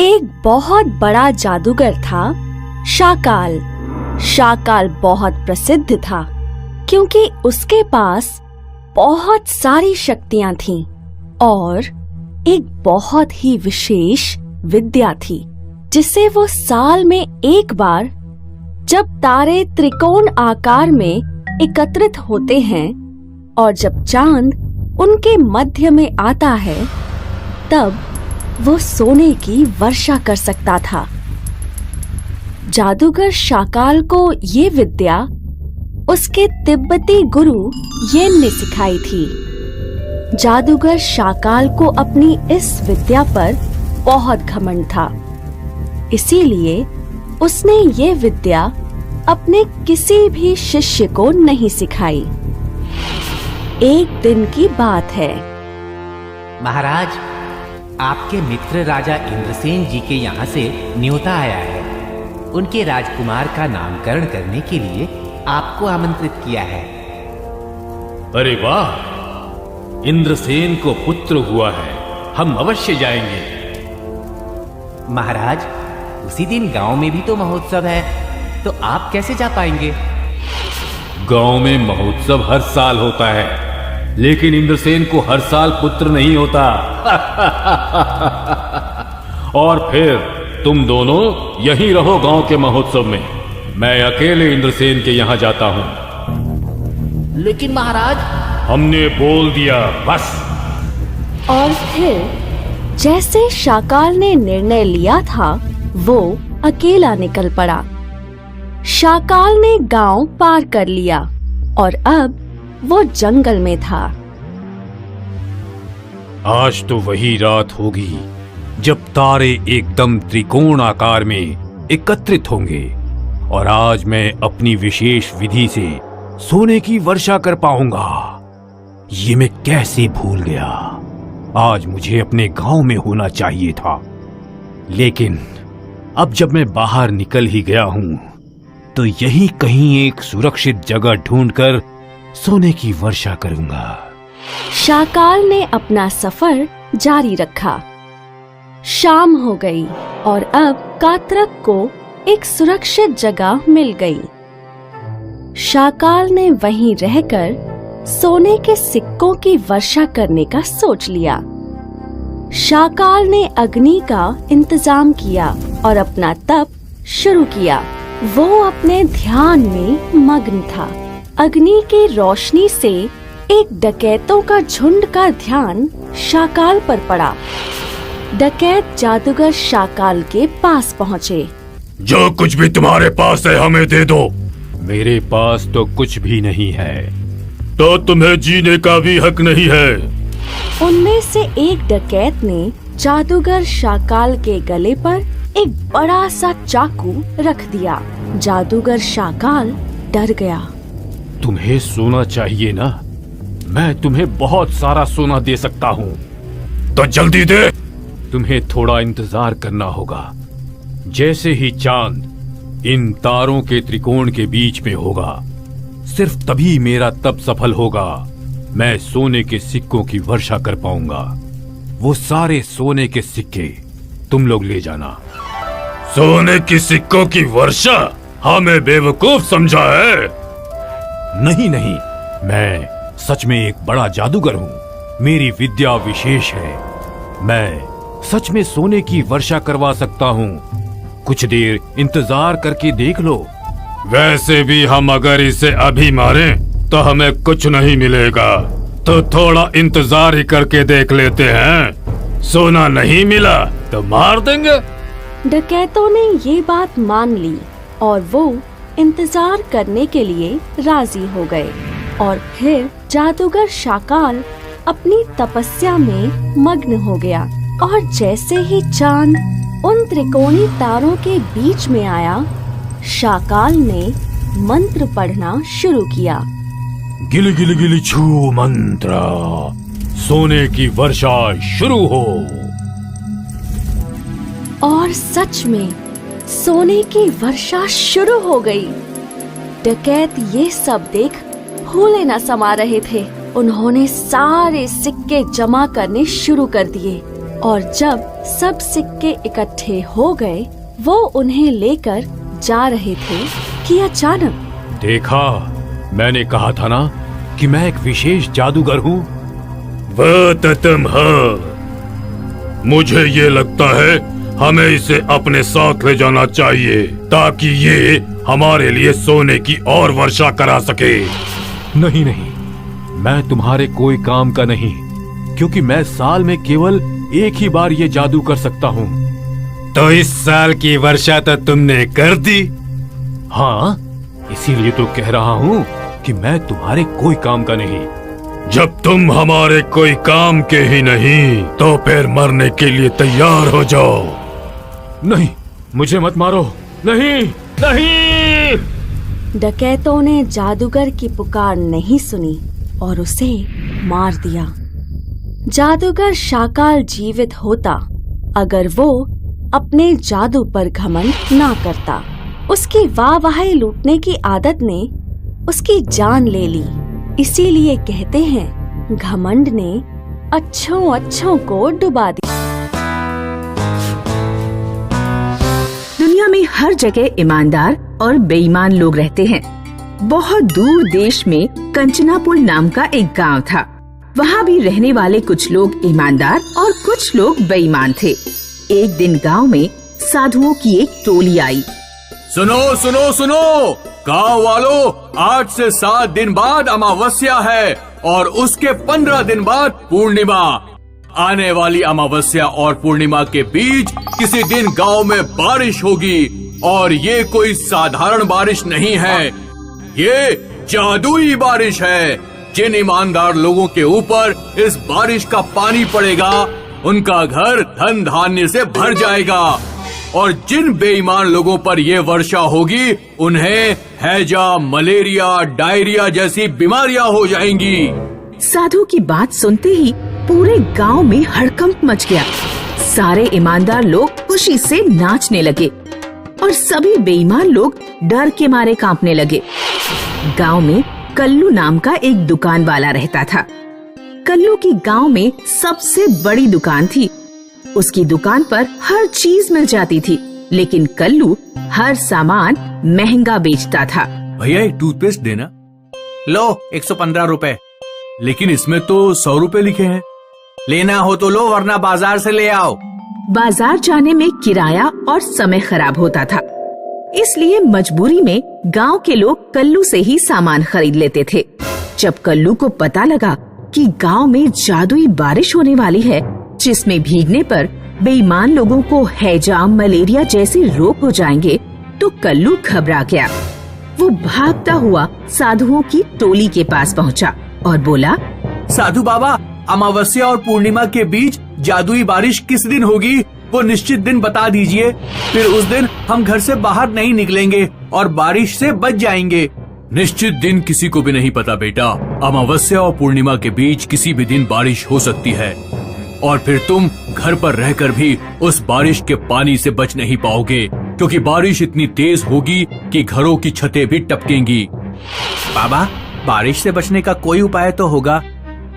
एक बहुत बड़ा जादूगर था शाकाल। शाकाल बहुत प्रसिद्ध था क्योंकि उसके पास बहुत सारी शक्तियां थीं और एक बहुत ही विशेष विद्या थी जिसे वो साल में एक बार, जब तारे त्रिकोण आकार में एकत्रित होते हैं और जब चांद उनके मध्य में आता है, तब वो सोने की वर्षा कर सकता था। जादूगर शाकाल को ये विद्या उसके तिब्बती गुरु येन ने सिखाई थी। जादूगर शाकाल को अपनी इस विद्या पर बहुत घमंड था, इसीलिए उसने ये विद्या अपने किसी भी शिष्य को नहीं सिखाई। एक दिन की बात है। महाराज, आपके मित्र राजा इंद्रसेन जी के यहाँ से न्योता आया है। उनके राजकुमार का नामकरण करने के लिए आपको आमंत्रित किया है। अरे वाह, इंद्रसेन को पुत्र हुआ है, हम अवश्य जाएंगे। महाराज, उसी दिन गांव में भी तो महोत्सव है, तो आप कैसे जा पाएंगे? गांव में महोत्सव हर साल होता है, लेकिन इंद्रसेन को हर साल पुत्र नहीं होता। और फिर तुम दोनों यहीं रहो गांव के महोत्सव में, मैं अकेले इंद्रसेन के यहां जाता हूं। लेकिन महाराज, हमने बोल दिया, बस। और फिर जैसे शाकाल ने निर्णय लिया था, वो अकेला निकल पड़ा। शाकाल ने गांव पार कर लिया और अब वो जंगल में था। आज तो वही रात होगी जब तारे एकदम त्रिकोण आकार में एकत्रित होंगे और आज मैं अपनी विशेष विधि से सोने की वर्षा कर पाऊंगा। ये मैं कैसे भूल गया। आज मुझे अपने गांव में होना चाहिए था, लेकिन अब जब मैं बाहर निकल ही गया हूं, तो यहीं कहीं एक सुरक्षित जगह ढूंढकर सोने की वर्षा करूंगा। शाकाल ने अपना सफर जारी रखा। शाम हो गई और अब कातरक को एक सुरक्षित जगह मिल गई। शाकाल ने वहीं रहकर सोने के सिक्कों की वर्षा करने का सोच लिया। शाकाल ने अग्नि का इंतजाम किया और अपना तप शुरू किया। वो अपने ध्यान में मग्न था। अग्नि की रोशनी से एक डकैतों का झुंड का ध्यान शाकाल पर पड़ा। डकैत जादूगर शाकाल के पास पहुँचे। जो कुछ भी तुम्हारे पास है हमें दे दो। मेरे पास तो कुछ भी नहीं है, तो तुम्हें जीने का भी हक नहीं है। उनमें से एक डकैत ने जादूगर शाकाल के गले पर एक बड़ा सा चाकू रख दिया। जादूगर शाकाल डर गया। तुम्हें सोना चाहिए ना? मैं तुम्हें बहुत सारा सोना दे सकता हूँ। तो जल्दी दे। तुम्हें थोड़ा इंतजार करना होगा। जैसे ही चांद इन तारों के त्रिकोण के बीच में होगा, सिर्फ तभी मेरा तप सफल होगा। मैं सोने के सिक्कों की वर्षा कर पाऊंगा। वो सारे सोने के सिक्के तुम लोग ले जाना। सोने के सिक्कों की वर्षा? हमें बेवकूफ समझा है? नहीं नहीं, मैं सच में एक बड़ा जादूगर हूँ। मेरी विद्या विशेष है। मैं सच में सोने की वर्षा करवा सकता हूँ। कुछ देर इंतजार करके देख लो। वैसे भी हम अगर इसे अभी मारें तो हमें कुछ नहीं मिलेगा, तो थोड़ा इंतजार ही करके देख लेते हैं। सोना नहीं मिला तो मार देंगे। डकैतों ने ये बात मान ली और वो इंतजार करने के लिए राजी हो गए। और फिर जादूगर शाकाल अपनी तपस्या में मग्न हो गया और जैसे ही चांद उन त्रिकोणी तारों के बीच में आया, शाकाल ने मंत्र पढ़ना शुरू किया। गिल गिल गिल छू मंत्र, सोने की वर्षा शुरू हो। और सच में सोने की वर्षा शुरू हो गई। डकैत ये सब देख फूले न समा रहे थे। उन्होंने सारे सिक्के जमा करने शुरू कर दिए। और जब सब सिक्के इकट्ठे हो गए, वो उन्हें लेकर जा रहे थे कि अचानक देखा, मैंने कहा था ना कि मैं एक विशेष जादूगर हूँ। वह तो तुम हो। मुझे ये लगता है हमें इसे अपने साथ ले जाना चाहिए ताकि ये हमारे लिए सोने की और वर्षा करा सके। नहीं नहीं, मैं तुम्हारे कोई काम का नहीं, क्योंकि मैं साल में केवल एक ही बार ये जादू कर सकता हूँ। तो इस साल की वर्षा तो तुमने कर दी। हाँ, इसीलिए तो कह रहा हूँ कि मैं तुम्हारे कोई काम का नहीं। जब तुम हमारे कोई काम के ही नहीं, तो फिर मरने के लिए तैयार हो जाओ। नहीं, मुझे मत मारो, नहीं नहीं। डकैतों ने जादूगर की पुकार नहीं सुनी और उसे मार दिया। जादूगर शाकाल जीवित होता अगर वो अपने जादू पर घमंड ना करता। उसकी वाहवाही लूटने की आदत ने उसकी जान ले ली। इसीलिए कहते हैं, घमंड ने अच्छों को डुबा दिया। दुनिया में हर जगह ईमानदार और बेईमान लोग रहते हैं। बहुत दूर देश में कंचनापुर नाम का एक गांव था। वहाँ भी रहने वाले कुछ लोग ईमानदार और कुछ लोग बेईमान थे। एक दिन गांव में साधुओं की एक टोली आई। सुनो सुनो सुनो, गाँव वालों, 8 से 7 दिन बाद अमावस्या है और उसके 15 दिन बाद पूर्णिमा। आने वाली अमावस्या और पूर्णिमा के बीच किसी दिन गांव में बारिश होगी और ये कोई साधारण बारिश नहीं है, ये जादुई बारिश है। जिन ईमानदार लोगों के ऊपर इस बारिश का पानी पड़ेगा, उनका घर धन धान्य से भर जाएगा और जिन बेईमान लोगों पर ये वर्षा होगी, उन्हें हैजा, मलेरिया, डायरिया जैसी बीमारियां हो जाएंगी। साधु की बात सुनते ही पूरे गांव में हड़कंप मच गया। सारे ईमानदार लोग खुशी से नाचने लगे और सभी बेईमान लोग डर के मारे कांपने लगे। गांव में कल्लू नाम का एक दुकान वाला रहता था। कल्लू की गांव में सबसे बड़ी दुकान थी। उसकी दुकान पर हर चीज मिल जाती थी, लेकिन कल्लू हर सामान महंगा बेचता था। भैया एक टूथपेस्ट देना। लो 115 रुपए, लेकिन इसमें तो 100 रुपए लिखे हैं। लेना हो तो लो, वरना बाजार से ले आओ। बाजार जाने में किराया और समय खराब होता था, इसलिए मजबूरी में गांव के लोग कल्लू से ही सामान खरीद लेते थे। जब कल्लू को पता लगा कि गांव में जादुई बारिश होने वाली है, जिसमें भीगने पर बेईमान लोगों को हैजा, मलेरिया जैसे रोग हो जाएंगे, तो कल्लू घबरा गया। वो भागता हुआ साधुओं की टोली के पास पहुंचा और बोला, साधु बाबा, अमावस्या और पूर्णिमा के बीच जादुई बारिश किस दिन होगी, वो निश्चित दिन बता दीजिए। फिर उस दिन हम घर से बाहर नहीं निकलेंगे और बारिश से बच जाएंगे। निश्चित दिन किसी को भी नहीं पता बेटा। अमावस्या और पूर्णिमा के बीच किसी भी दिन बारिश हो सकती है और फिर तुम घर पर रहकर भी उस बारिश के पानी से बच नहीं पाओगे, क्योंकि बारिश इतनी तेज होगी कि घरों की छतें भी टपकेंगी। बाबा, बारिश से बचने का कोई उपाय तो होगा?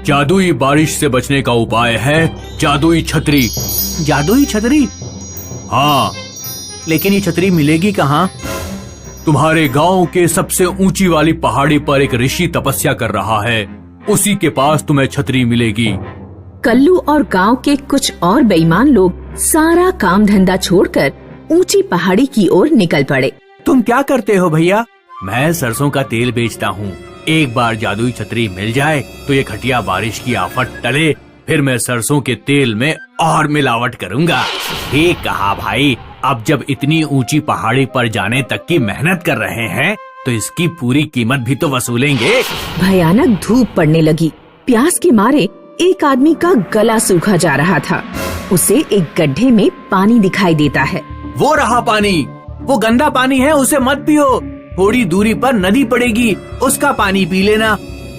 जादुई बारिश से बचने का उपाय है जादुई छतरी। जादुई छतरी? हाँ, लेकिन ये छतरी मिलेगी कहाँ? तुम्हारे गांव के सबसे ऊंची वाली पहाड़ी पर एक ऋषि तपस्या कर रहा है, उसी के पास तुम्हें छतरी मिलेगी। कल्लू और गांव के कुछ और बेईमान लोग सारा काम धंधा छोड़कर ऊंची पहाड़ी की ओर निकल पड़े। तुम क्या करते हो भैया? मैं सरसों का तेल बेचता हूँ। एक बार जादुई छतरी मिल जाए तो ये घटिया बारिश की आफत टले, फिर मैं सरसों के तेल में और मिलावट करूँगा। ठीक कहा भाई। अब जब इतनी ऊंची पहाड़ी पर जाने तक की मेहनत कर रहे हैं, तो इसकी पूरी कीमत भी तो वसूलेंगे। भयानक धूप पड़ने लगी। प्यास के मारे एक आदमी का गला सूखा जा रहा था। उसे एक गड्ढे में पानी दिखाई देता है। वो रहा पानी, वो गंदा पानी है, उसे मत पियो। थोड़ी दूरी पर नदी पड़ेगी, उसका पानी पी लेना।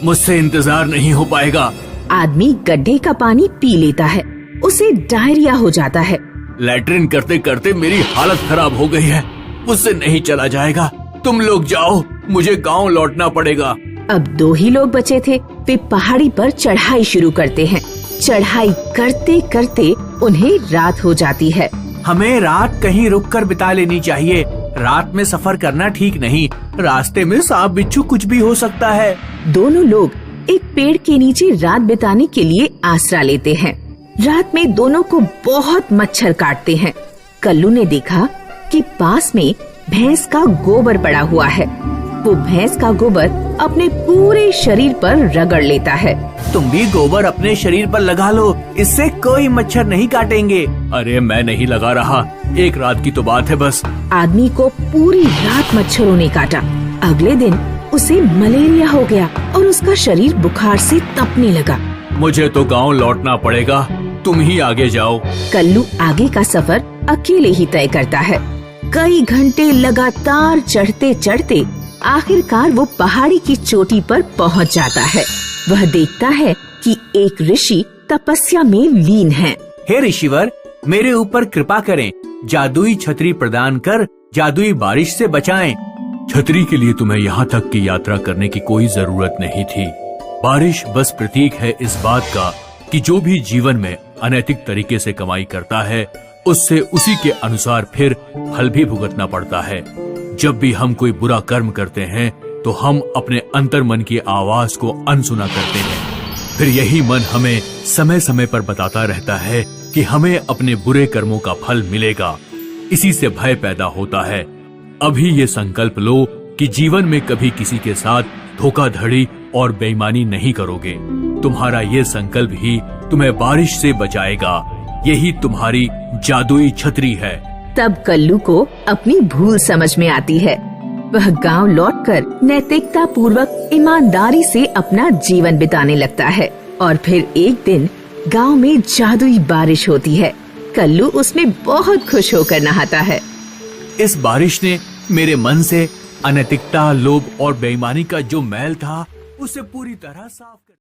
मुझसे इंतजार नहीं हो पाएगा। आदमी गड्ढे का पानी पी लेता है। उसे डायरिया हो जाता है। लैट्रिन करते करते मेरी हालत खराब हो गई है, मुझसे नहीं चला जाएगा। तुम लोग जाओ, मुझे गांव लौटना पड़ेगा। अब 2 ही लोग बचे थे। वे पहाड़ी पर चढ़ाई शुरू करते हैं। चढ़ाई करते करते उन्हें रात हो जाती है। हमें रात कहीं रुककर बिता लेनी चाहिए। रात में सफर करना ठीक नहीं, रास्ते में सांप बिच्छू कुछ भी हो सकता है। दोनों लोग एक पेड़ के नीचे रात बिताने के लिए आसरा लेते हैं। रात में दोनों को बहुत मच्छर काटते हैं। कल्लू ने देखा कि पास में भैंस का गोबर पड़ा हुआ है। वो भैंस का गोबर अपने पूरे शरीर पर रगड़ लेता है। तुम भी गोबर अपने शरीर पर लगा लो, इससे कोई मच्छर नहीं काटेंगे। अरे मैं नहीं लगा रहा, एक रात की तो बात है बस। आदमी को पूरी रात मच्छरों ने काटा। अगले दिन उसे मलेरिया हो गया और उसका शरीर बुखार से तपने लगा। मुझे तो गांव लौटना पड़ेगा, तुम ही आगे जाओ। कल्लू आगे का सफर अकेले ही तय करता है। कई घंटे लगातार चढ़ते चढ़ते आखिरकार वो पहाड़ी की चोटी पर पहुंच जाता है। वह देखता है कि एक ऋषि तपस्या में लीन है। हे ऋषिवर, मेरे ऊपर कृपा करें, जादुई छतरी प्रदान कर जादुई बारिश से बचाएं। छतरी के लिए तुम्हें यहाँ तक की यात्रा करने की कोई जरूरत नहीं थी। बारिश बस प्रतीक है इस बात का कि जो भी जीवन में अनैतिक तरीके से कमाई करता है, उससे उसी के अनुसार फिर फल भी भुगतना पड़ता है। जब भी हम कोई बुरा कर्म करते हैं तो हम अपने अंतर मन की आवाज को अनसुना करते हैं। फिर यही मन हमें समय समय पर बताता रहता है कि हमें अपने बुरे कर्मों का फल मिलेगा। इसी से भय पैदा होता है। अभी ये संकल्प लो कि जीवन में कभी किसी के साथ धोखाधड़ी और बेईमानी नहीं करोगे। तुम्हारा ये संकल्प ही तुम्हें बारिश से बचाएगा। यही तुम्हारी जादुई छतरी है। तब कल्लू को अपनी भूल समझ में आती है। वह गांव लौटकर नैतिकता पूर्वक ईमानदारी से अपना जीवन बिताने लगता है। और फिर एक दिन गांव में जादुई बारिश होती है। कल्लू उसमें बहुत खुश होकर नहाता है। इस बारिश ने मेरे मन से अनैतिकता, लोभ और बेईमानी का जो मैल था उसे पूरी तरह साफ कर